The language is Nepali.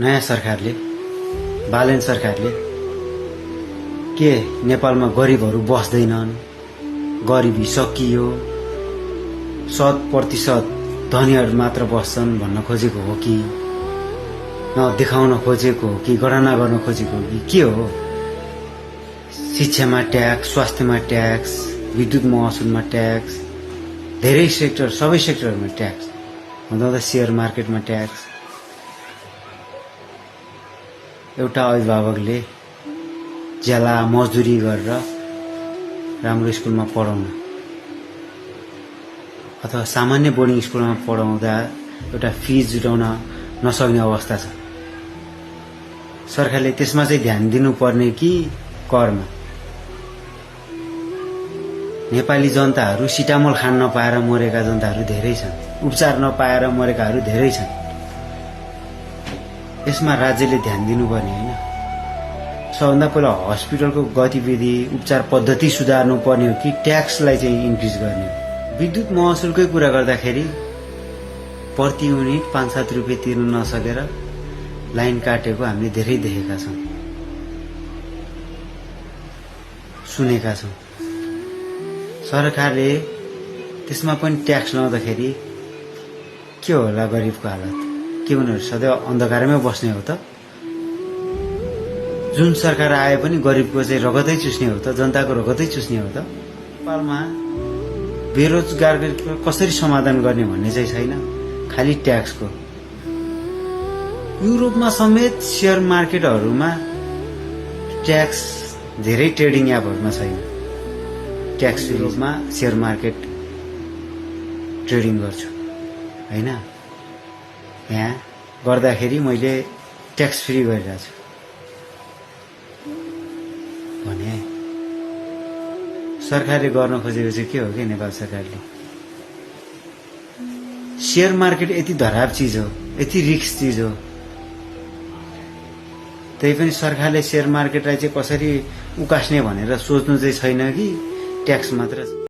नयाँ सरकारले, बालेन सरकारले के नेपालमा गरिबहरू बस्दैनन्, गरिबी सकियो, 100% धनीहरू मात्र बस्छन् भन्न खोजेको हो कि न देखाउन खोजेको हो कि गणना गर्न खोजेको हो कि के हो? शिक्षामा ट्याक्स, स्वास्थ्यमा ट्याक्स, विद्युत महसुलमा ट्याक्स, धेरै सेक्टर, सबै सेक्टरमा ट्याक्स, हुँदा शेयर मार्केटमा ट्याक्स। एउटा अभिभावकले ज्याला मजदुरी गरेर राम्रो स्कुलमा पढाउन अथवा सामान्य बोर्डिङ स्कुलमा पढाउँदा एउटा फिज जुटाउन नसक्ने अवस्था छ। सरकारले त्यसमा चाहिँ ध्यान दिनुपर्ने कि करमा? नेपाली जनताहरू सिटामोल खान नपाएर मरेका जनताहरू धेरै छन्, उपचार नपाएर मरेकाहरू धेरै छन्। यसमा राज्यले ध्यान दिनुपर्ने होइन? सबभन्दा पहिला हस्पिटलको गतिविधि, उपचार पद्धति सुधार्नु पर्ने हो कि ट्याक्सलाई चाहिँ इन्क्रिज गर्ने हो? विद्युत महसुलकै कुरा गर्दाखेरि प्रति युनिट 5-7 रुपियाँ तिर्न नसकेर लाइन काटेको हामीले धेरै देखेका छौँ, सुनेका छौँ। सरकारले त्यसमा पनि ट्याक्स लाउँदाखेरि के होला गरिबको हालत? के उनीहरू सधैँ अन्धकारमै बस्ने हो त? जुन सरकार आए पनि गरिबको चाहिँ रगतै चुस्ने हो त? जनताको रगतै चुस्ने हो त? नेपालमा बेरोजगारको कसरी समाधान गर्ने भन्ने चाहिँ छैन, खालि ट्याक्सको। युरोपमा समेत शेयर मार्केटहरूमा ट्याक्स धेरै ट्रेडिङ एपहरूमा छैन। ट्याक्स फ्रीमा शेयर मार्केट ट्रेडिङ गर्छु हैन? यहाँ गर्दाखेरि मैले ट्याक्स फ्री गरिरहेको छु भने सरकारले गर्न खोजेको चाहिँ के हो कि नेपाल सरकारले? शेयर मार्केट यति धराप चिज हो, यति रिस्क चिज हो, त्यही पनि सरकारले शेयर मार्केटलाई चाहिँ कसरी उकास्ने भनेर सोच्नु चाहिँ छैन कि ट्याक्स मात्र